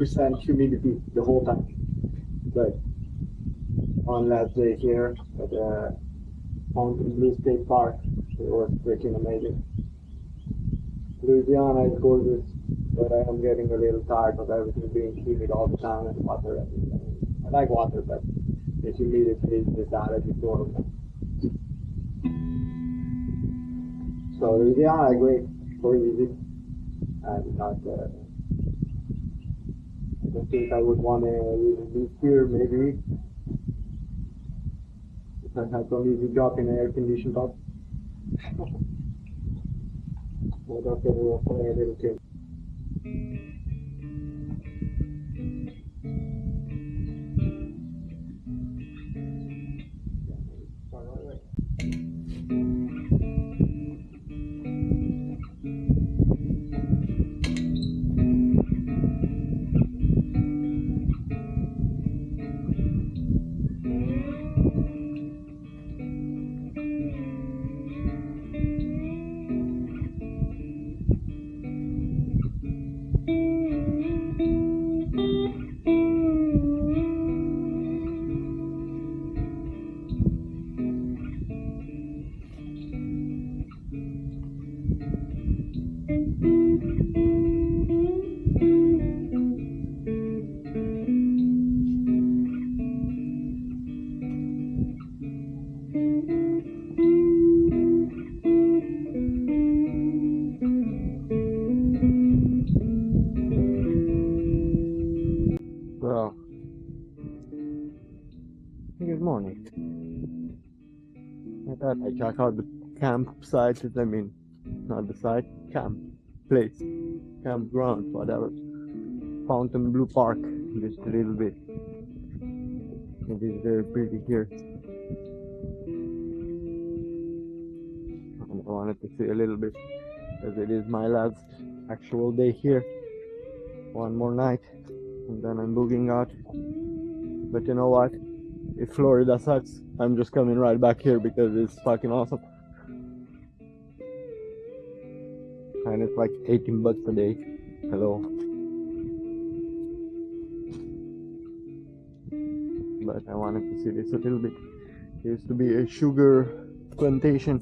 100% humidity the whole time. But on that day here at the Fontainebleau State Park, it was freaking amazing. Louisiana is gorgeous, but I am getting a little tired of everything being humid all the time and water. I like water, but the humidity is just out of this world. So Louisiana is great for visit, and not. I don't think I would want to live here. Maybe if I had some easy job in an air-conditioned job. But okay, we'll play a little tune. Well, good morning. I thought I'd check out the campsite, I mean, not the site, camp place, campground, whatever. Fontainebleau Park, just a little bit. It is very pretty here. And I wanted to see a little bit, because it is my last actual day here. One more night, and then I'm booking out. But you know what? If Florida sucks, I'm just coming right back here because it's fucking awesome. And it's like 18 bucks a day. Hello. But I wanted to see this a little bit. There used to be a sugar plantation.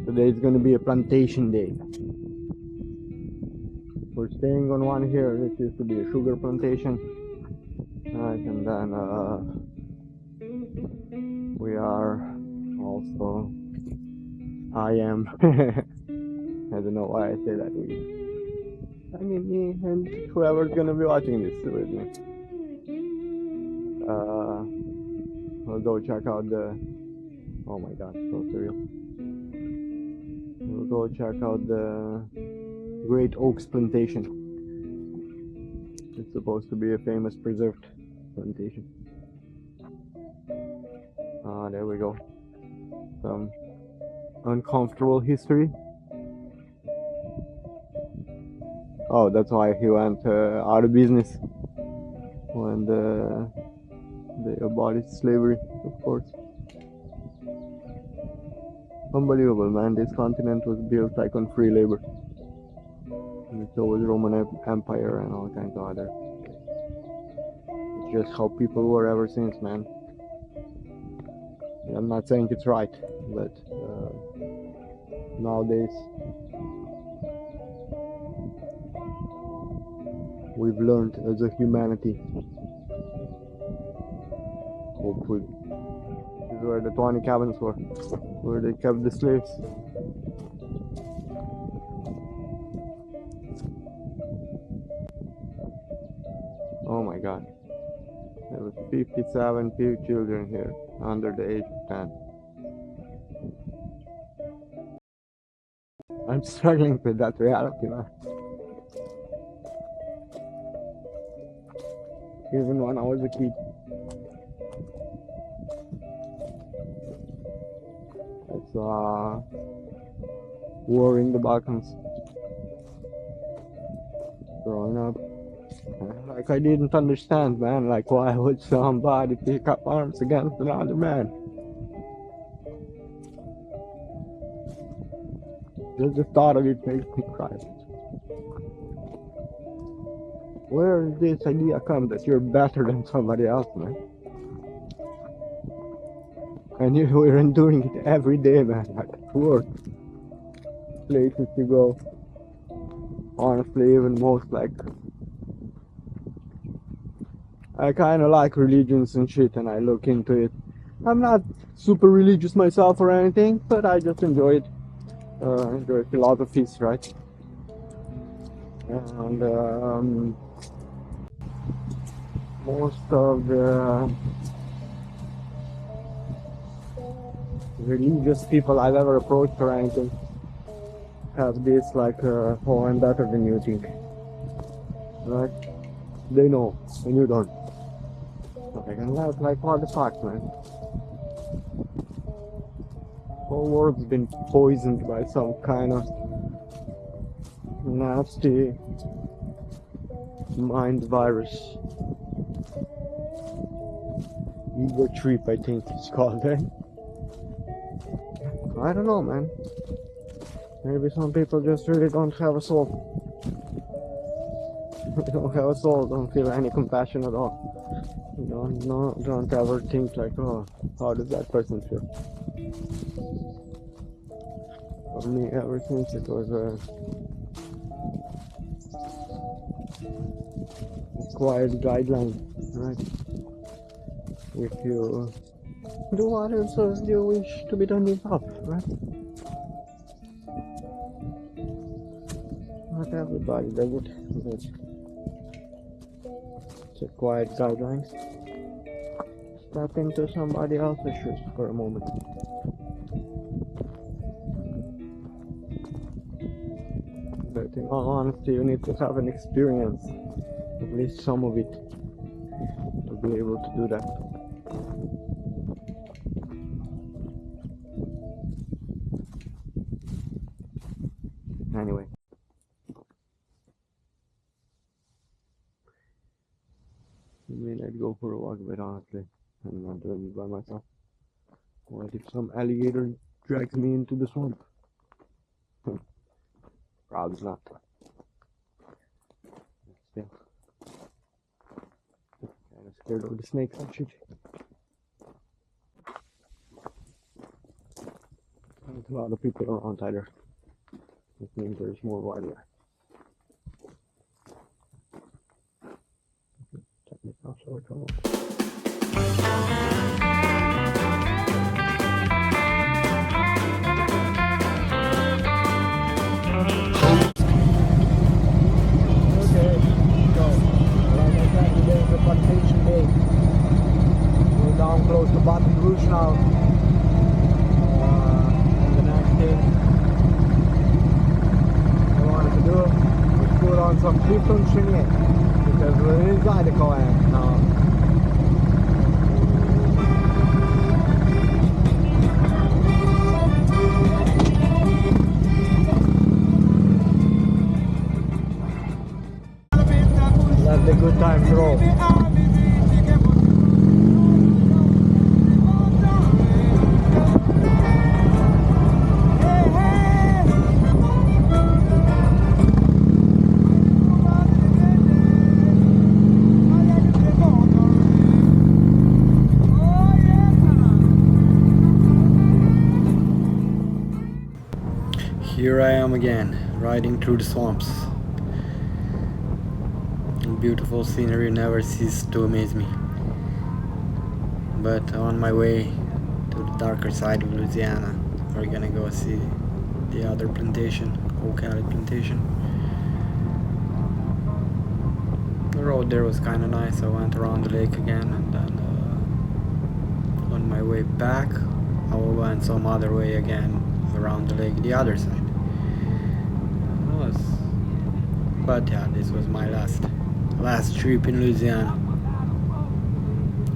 Today is going to be a plantation day. We're staying on one here. This used to be a sugar plantation. Right, and then we are also, I am, I don't know why I say that, I mean me and whoever's gonna be watching this with me. We'll go check out the, oh my god, so surreal. We'll go check out the Great Oaks Plantation. It's supposed to be a famous preserved plantation. There we go. Some uncomfortable history. Oh, that's why he went out of business when they abolished slavery, of course. Unbelievable, man. This continent was built like on free labor. And so was Roman Empire and all kinds of other. It's just how people were ever since, man. I'm not saying it's right, but nowadays we've learned as a humanity. Hopefully. This is where the 20 cabins were, where they kept the slaves. Oh my god. There was 57 children here under the age of 10. I'm struggling with that reality, man. Even when I was a kid. I saw war in the Balkans growing up. Like, I didn't understand, man. Like, why would somebody pick up arms against another man? Just the thought of it makes me cry. Where did this idea come that you're better than somebody else, man? And we're enduring it every day, man. Like work, places to go. Honestly, even most like I kind of like religions and shit, and I look into it. I'm not super religious myself or anything, but I just enjoy it. Enjoy philosophies, right? And most of the religious people I've ever approached or anything have this like, oh, I'm better than you think, right? They know, and you don't. Like, and that's like, what the fuck, man? Whole world's been poisoned by some kind of nasty mind virus. Ego trip, I think it's called, eh? I don't know, man. Maybe some people just really don't have a soul. They don't have a soul, don't feel any compassion at all. Don't ever think like, oh, how does that person feel? For me, ever since it was a quiet guideline, right? If you do what else you wish to be done yourself, right? Not everybody does it, but it's a quiet guideline. Step into somebody else's shoes for a moment. But in all honesty, you need to have an experience, at least some of it, to be able to do that. Anyway. I mean, I'd go for a walk, but honestly, I'm not doing it by myself. What if some alligator drags me into the swamp? Probably not. Still, kind of scared of the snakes and shit. There's a lot of people around either. It means there's more wildlife. So come on. Plantation Day. We're down close to Baton Rouge now. And the next thing I wanted to do was put on some Clifton Chenier because we're inside the Coan now. Let the good times roll. Here I am again, riding through the swamps. Beautiful scenery never ceases to amaze me. But on my way to the darker side of Louisiana, we're gonna go see the other plantation, Oak Alley Plantation. The road there was kinda nice. I went around the lake again, and then on my way back I went some other way again around the lake, the other side. But yeah, this was my last trip in Louisiana,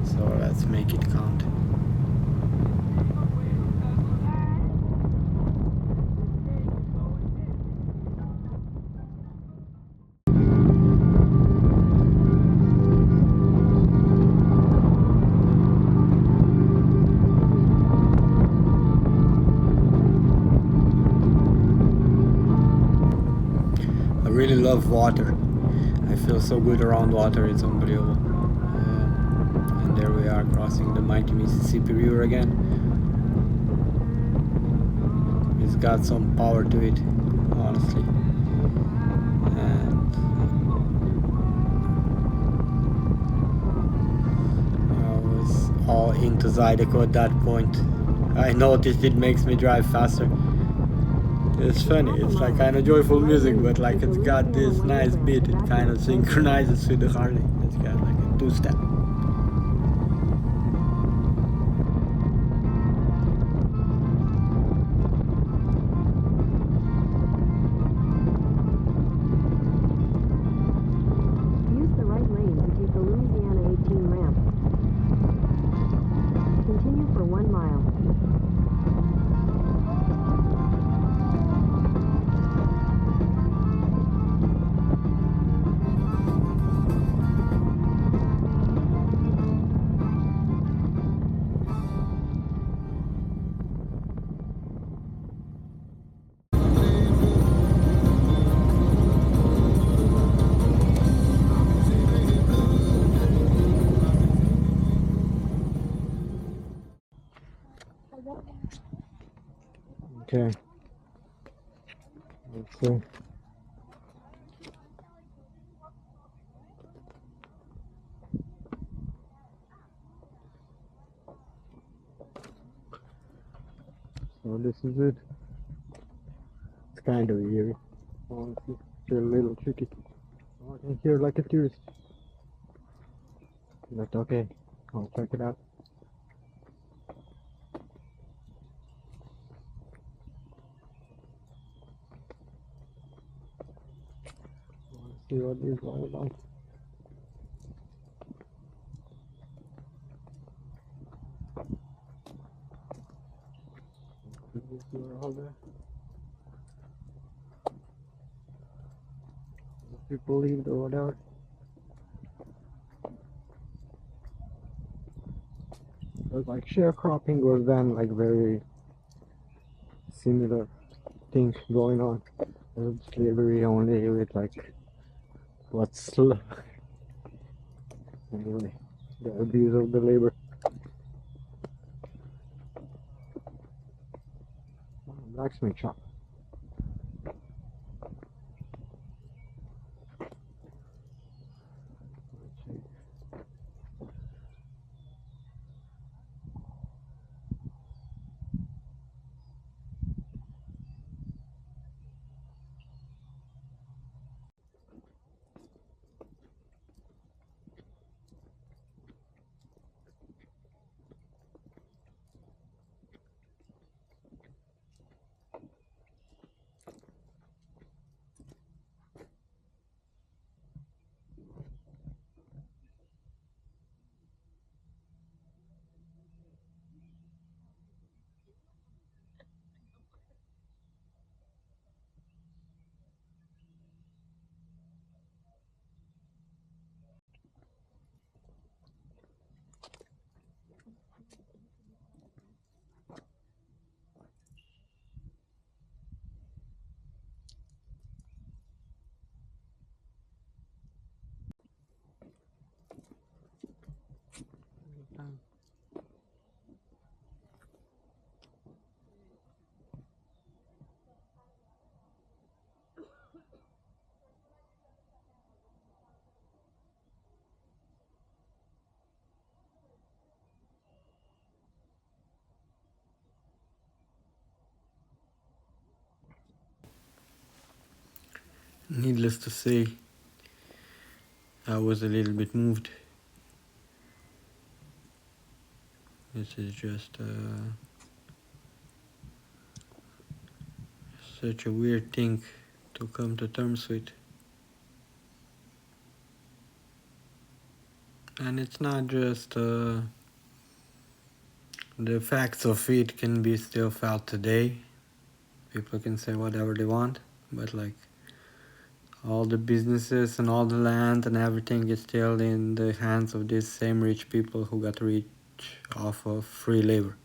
so let's make it count. I really love water. I feel so good around water, it's unbelievable. And there we are, crossing the mighty Mississippi River again. It's got some power to it, honestly. And I was all into Zydeco at that point. I noticed it makes me drive faster. It's funny, it's like kind of joyful music, but like it's got this nice beat, it kind of synchronizes with the Harley. It's got like a two-step. Use the right lane to take the Louisiana 18 ramp. Continue for 1 mile. Okay. Let's see. So this is it. It's kind of eerie. Honestly, still a little tricky. I can hear like a tourist. But okay, I'll check it out. Let's see what this is all about. People leave or whatever. But like sharecropping was then like very similar things going on. Slavery only with like what's anyway, the abuse of the labor. Blacksmith shop. Needless to say, I was a little bit moved. This is just such a weird thing to come to terms with. And it's not just the facts of it can be still felt today. People can say whatever they want, but like all the businesses and all the land and everything is still in the hands of these same rich people who got rich off of free labor.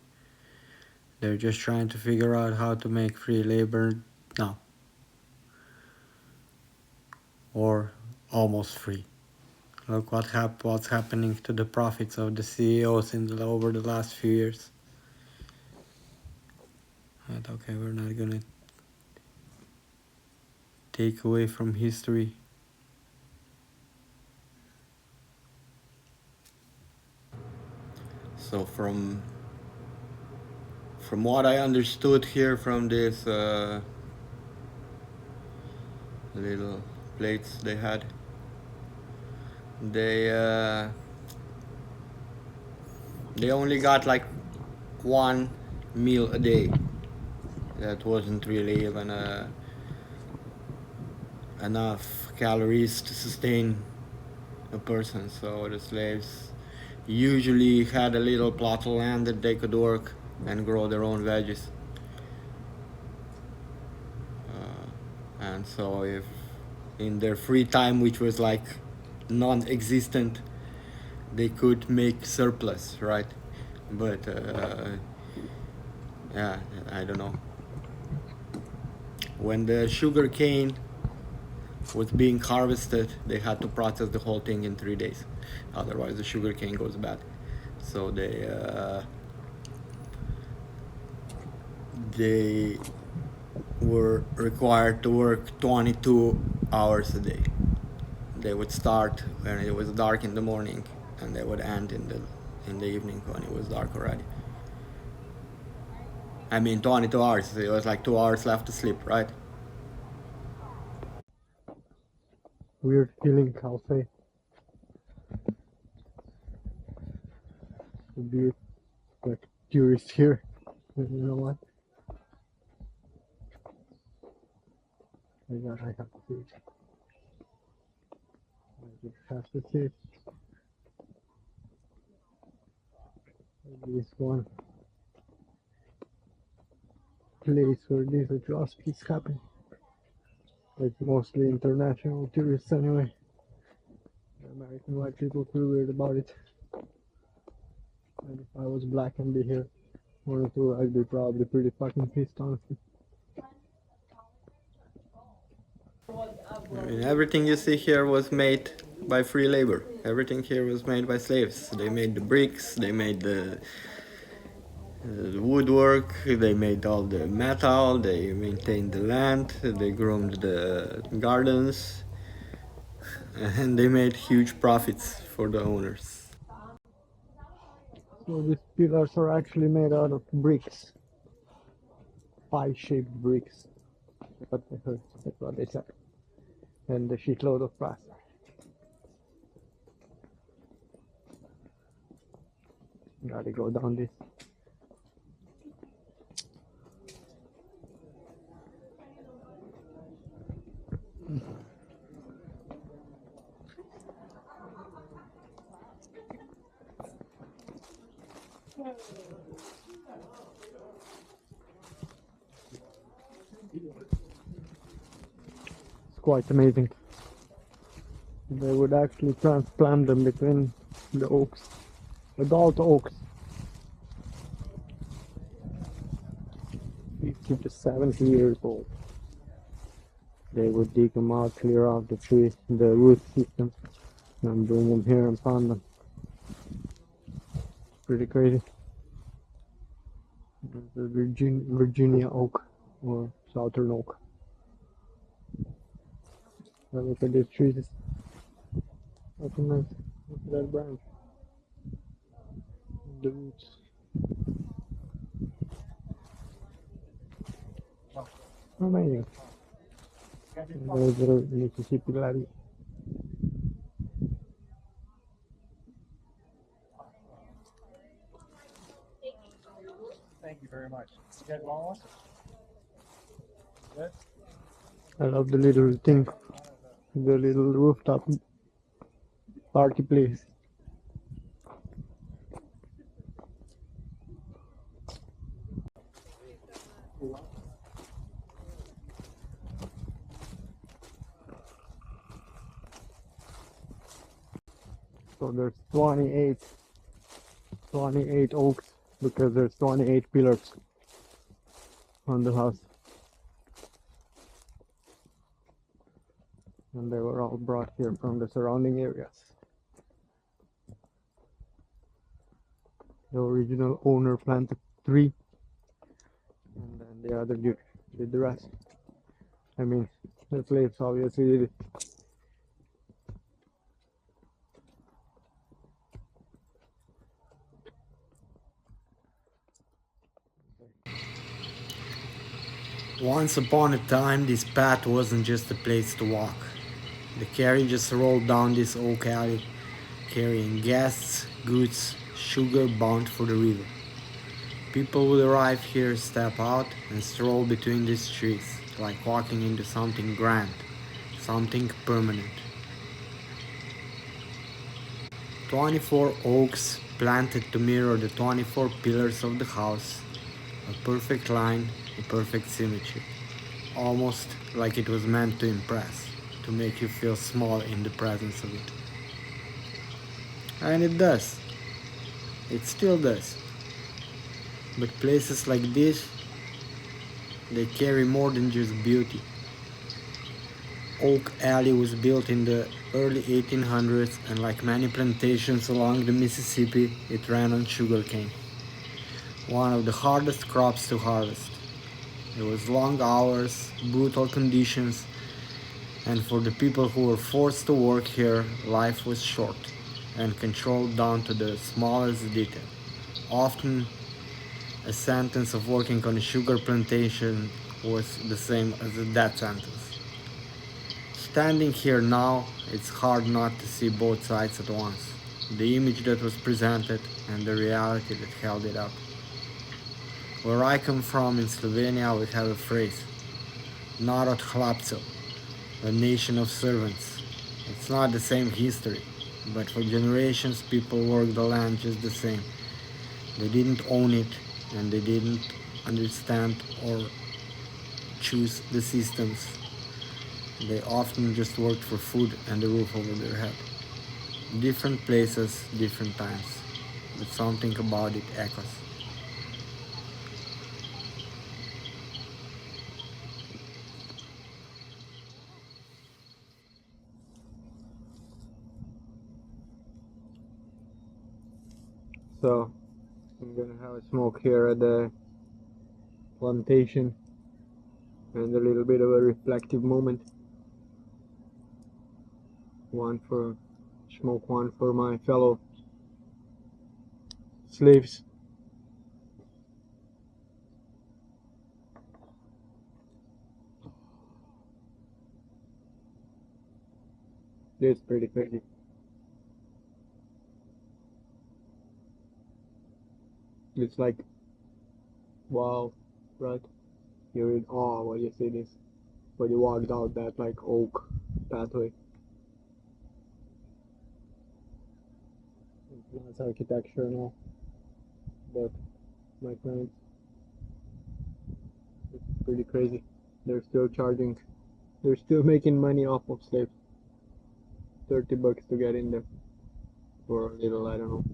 They're just trying to figure out how to make free labor now, or almost free. Look what's happening to the profits of the CEOs over the last few years. But okay, we're not gonna take away from history. So from what I understood here from this little plates they had, they only got like one meal a day. That wasn't really even enough calories to sustain a person. So the slaves usually had a little plot of land that they could work and grow their own veggies. And so if in their free time, which was like non-existent, they could make surplus, right? But yeah, I don't know. When the sugar cane was being harvested, they had to process the whole thing in 3 days. Otherwise, the sugar cane goes bad. So they were required to work 22 hours a day. They would start when it was dark in the morning, and they would end in the evening when it was dark already. I mean, 22 hours. It was like 2 hours left to sleep, right? Weird feeling, I'll say. To be like tourist here. You know what? I have to see it. I just have to see it. This one place where these atrocities happen. Like mostly international tourists anyway. American white people feel weird about it. And if I was black and be here, one or two, I'd be probably pretty fucking pissed, honestly. I mean, everything you see here was made by free labor. Everything here was made by slaves. They made the bricks, they made the woodwork, they made all the metal, they maintained the land, they groomed the gardens, and they made huge profits for the owners. So these pillars are actually made out of bricks, pie-shaped bricks. That's what I heard. That's what they said. And a shitload of plaster. Gotta go down this. It's quite amazing. They would actually transplant them between the oaks, adult oaks, 50 to 70 years old. They would dig them out, clear off the tree, the root system, and bring them here and pound them. Pretty crazy. The Virginia oak or southern oak. Now look at these trees. That's nice. Look at that branch. The roots. Amazing. Those are Mississippi lady. Thank you very much. You guys want one? Good? I love the little thing, the little rooftop party place. So there's 28 oaks because there's 28 pillars on the house. and they were all brought here from the surrounding areas. The original owner planted 3, and then the other dude did the rest. I mean, the slaves obviously did it. Once upon a time, this path wasn't just a place to walk. The carriages rolled down this oak alley, carrying guests, goods, sugar bound for the river. People would arrive here, step out, and stroll between these trees, like walking into something grand, something permanent. 24 oaks planted to mirror the 24 pillars of the house, a perfect line, a perfect symmetry, almost like it was meant to impress, to make you feel small in the presence of it. And it does. It still does. But places like this, they carry more than just beauty. Oak Alley was built in the early 1800s, and like many plantations along the Mississippi, it ran on sugarcane, one of the hardest crops to harvest. It was long hours, brutal conditions, and for the people who were forced to work here, life was short and controlled down to the smallest detail. Often, a sentence of working on a sugar plantation was the same as a death sentence. Standing here now, it's hard not to see both sides at once. The image that was presented and the reality that held it up. Where I come from in Slovenia, we have a phrase, narod hlapcev, a nation of servants. It's not the same history, but for generations people worked the land just the same. They didn't own it, and they didn't understand or choose the systems. They often just worked for food and a roof over their head. Different places, different times, but something about it echoes. So, I'm gonna have a smoke here at the plantation and a little bit of a reflective moment. One for my fellow slaves. It's pretty crazy. It's like, wow, right? You're in awe when you see this, when you walked out that like oak pathway. It's nice architecture and all, but my friends, it's pretty crazy. They're still charging, they're still making money off of slaves. $30 to get in there for a little, I don't know.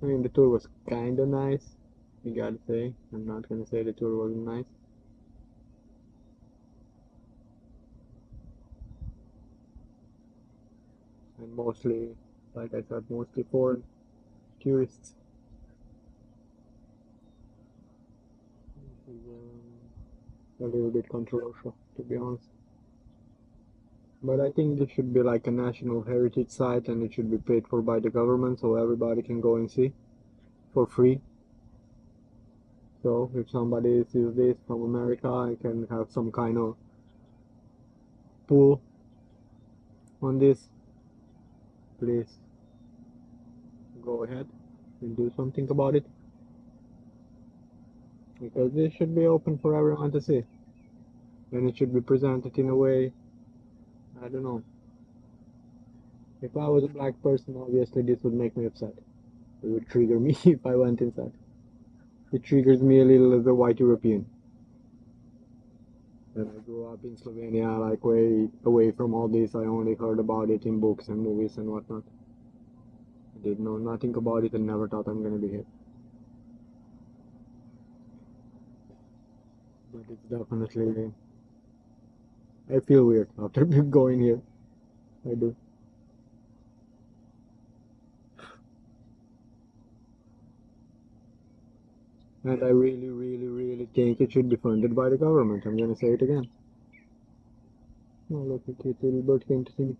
I mean, the tour was kinda nice, you gotta say. I'm not gonna say the tour wasn't nice. And mostly, like I said, mostly foreign tourists. This is a little bit controversial, to be honest. But I think this should be like a national heritage site, and it should be paid for by the government so everybody can go and see for free. So if somebody sees this from America, I can have some kind of pull on this. Please go ahead and do something about it, because this should be open for everyone to see, and it should be presented in a way, I don't know. If I was a black person, obviously this would make me upset. It would trigger me if I went inside. It triggers me a little as a white European. And I grew up in Slovenia, like way away from all this. I only heard about it in books and movies and whatnot. I did know nothing about it and never thought I'm gonna be here. But it's definitely I feel weird after going here. I do. And I really, really, really think it should be funded by the government. I'm gonna say it again. Oh, look, a cute little bird came to see me.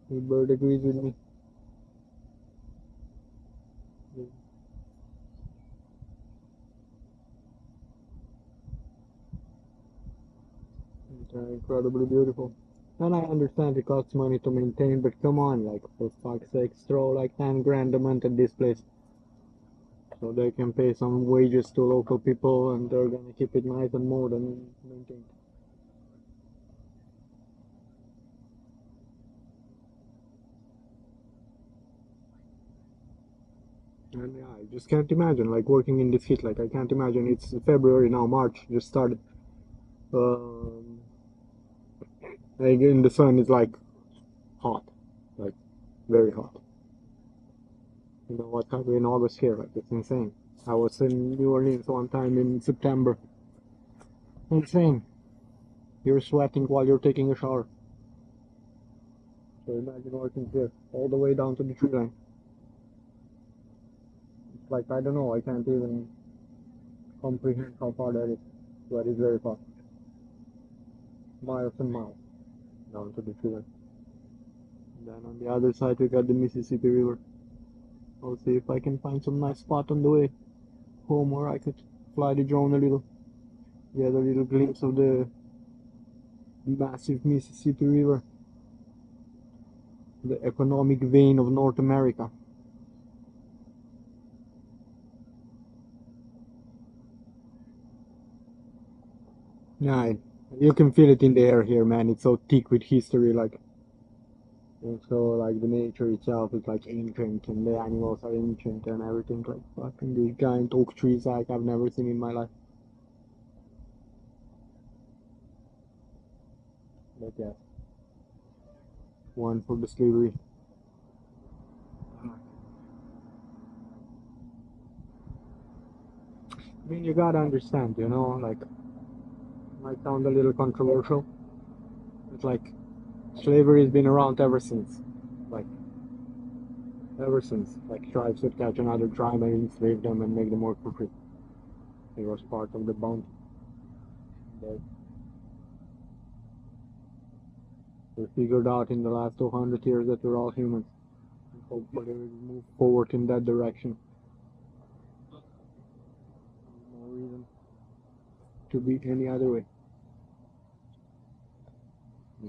The bird agrees with me. It's incredibly beautiful. And I understand it costs money to maintain, but come on, like, for fuck's sake, throw like 10 grand a month at this place. So they can pay some wages to local people and they're gonna keep it nice and modern and maintained. And yeah, I just can't imagine like working in this heat. Like I can't imagine. It's February now, March just started. Like in the sun it's like hot, like very hot. You know what happened in August here? Like it's insane. I was in New Orleans one time in September. Insane. You're sweating while you're taking a shower. So imagine working here all the way down to the tree line. It's like I don't know. I can't even comprehend how far that is. But it's very far. Miles and miles down to the tree line. And then on the other side we got the Mississippi River. I'll see if I can find some nice spot on the way home where I could fly the drone a little. Get a little glimpse of the massive Mississippi River. The economic vein of North America. Yeah, you can feel it in the air here, man. It's so thick with history, like. And so, like, the nature itself is like ancient, and the animals are ancient, and everything. Like, fucking these giant oak trees, like I've never seen in my life. But yeah, one for the slavery. I mean, you gotta understand, you know, like, might sound a little controversial. It's like, slavery has been around ever since. Like, ever since. Like, tribes would catch another tribe and enslave them and make them work for free. It was part of the bounty. But we figured out in the last 200 years that we're all humans. And hopefully we'll move forward in that direction. No reason to be any other way.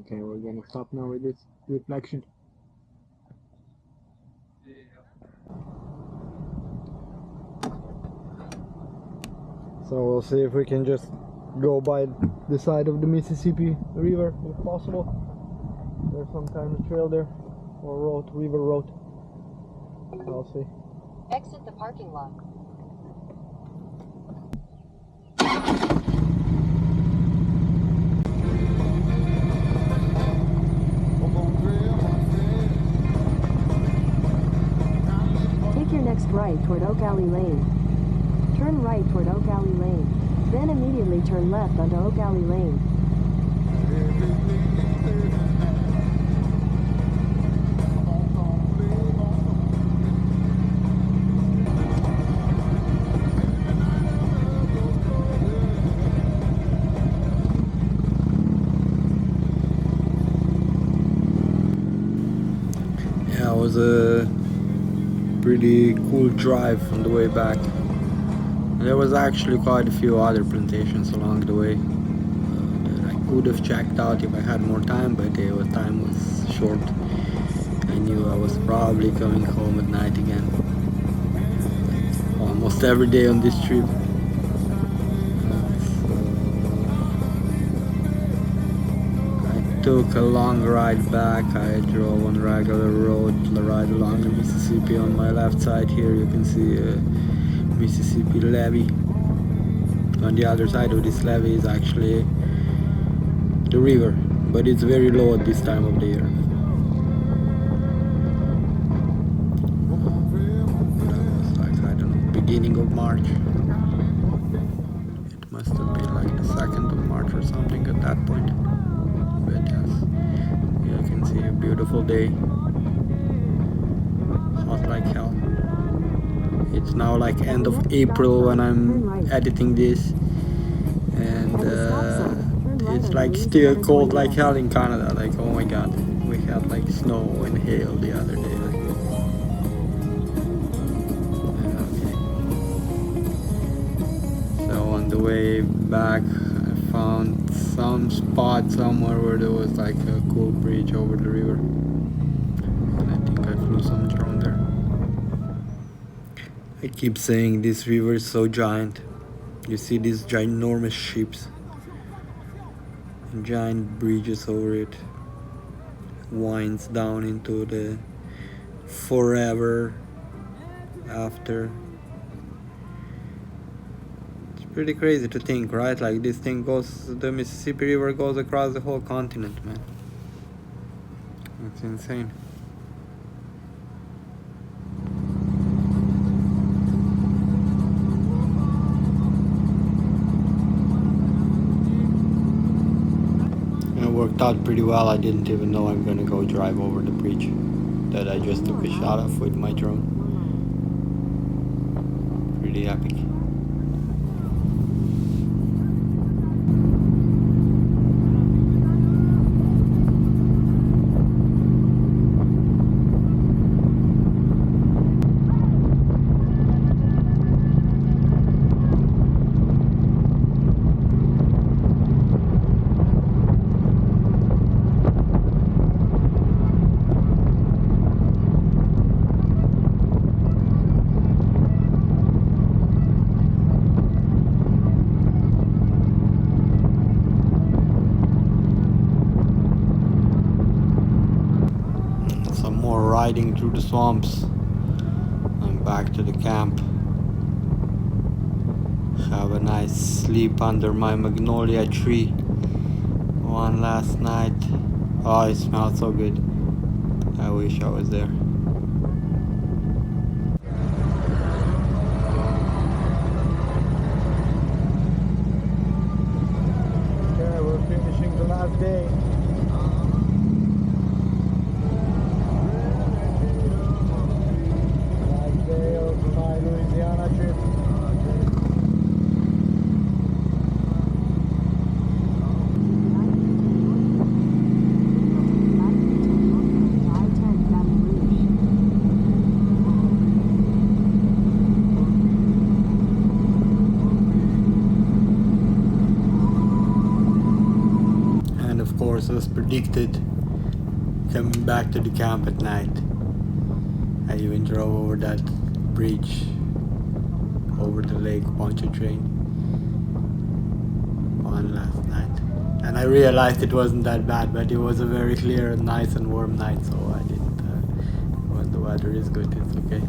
Okay, we're gonna stop now with this reflection. So we'll see if we can just go by the side of the Mississippi River if possible. There's some kind of trail there, or road, river road. I'll see. Exit the parking lot. Take your next right toward Oak Alley Lane. Turn right toward Oak Alley Lane. Then immediately turn left onto Oak Alley Lane. Yeah, it was a pretty cool drive on the way back. There was actually quite a few other plantations along the way that I could have checked out if I had more time, but the time was short. I knew I was probably coming home at night again. Almost every day on this trip. I took a long ride back. I drove on regular road, right along the Mississippi. On my left side here you can see Mississippi levee. On the other side of this levee is actually the river, but it's very low at this time of the year. That was like, I don't know, beginning of March. It must have been like the 2nd of March. March or something at that point. But yes, you can see a beautiful day. Hot like hell. It's now like end of April when I'm editing this, and it's like still cold like hell in Canada. Like, oh my god, we had like snow and hail the other day. Like, okay. So on the way back, I found some spot somewhere where there was like a cool bridge over the river, and I think I flew some drone there. I keep saying this river is so giant. You see these ginormous ships, giant bridges over it, winds down into the forever after. It's pretty crazy to think, right? Like this thing goes, the Mississippi River goes across the whole continent, man. It's insane. It worked out pretty well. I didn't even know I'm gonna go drive over the bridge that I just took a shot of with my drone. Pretty epic. Riding through the swamps. I'm back to the camp. Have a nice sleep under my magnolia tree. One last night. Oh, it smells so good. I wish I was there. Okay, we're finishing the last day. Last day of my Louisiana trip. Of course, as predicted, coming back to the camp at night. I even drove over that bridge over the lake Pontchartrain one last night, and I realized it wasn't that bad, but it was a very clear and nice and warm night, so I didn't when the weather is good, it's okay.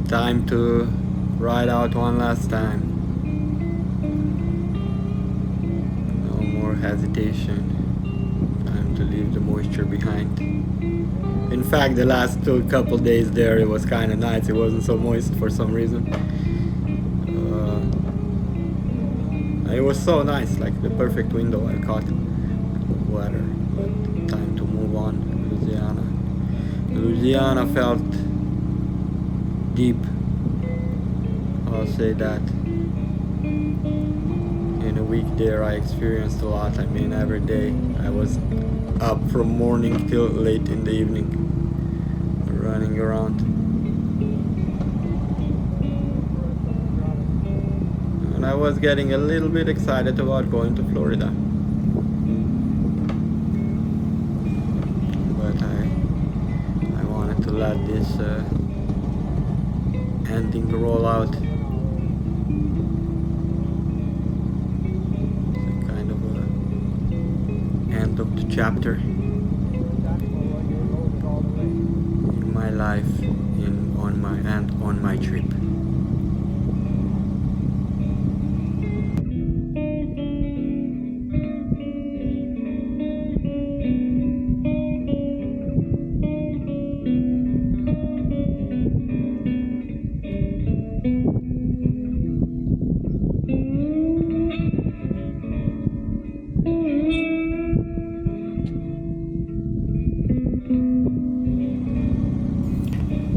Time to ride out one last time. No more hesitation. Time to leave the moisture behind. In fact, the last couple days there, it was kind of nice. It wasn't so moist for some reason. It was so nice, like the perfect window I caught weather. But time to move on. Louisiana. Louisiana felt deep. I'll say that. In a week there, I experienced a lot. I mean, every day I was up from morning till late in the evening, running around. And I was getting a little bit excited about going to Florida. But I wanted to let this ending roll out. It's a kind of a end of the chapter in my life, on my trip.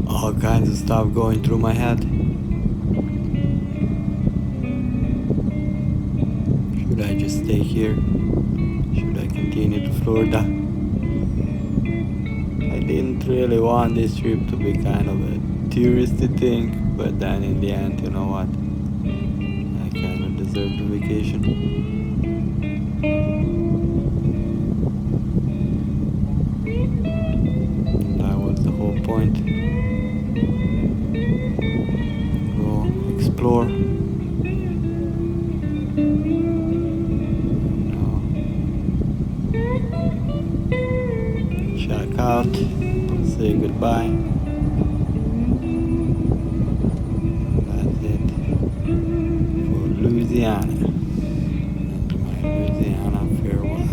All kinds of stuff going through my head. Should I just stay here? Should I continue to Florida? I didn't really want this trip to be kind of a touristy thing, but then in the end, you know what? I kind of deserve the vacation. That was the whole point. Explore. Check out. Say goodbye. That's it for Louisiana. And my Louisiana farewell.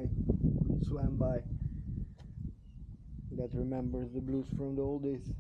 I swam by that remembers the blues from the old days.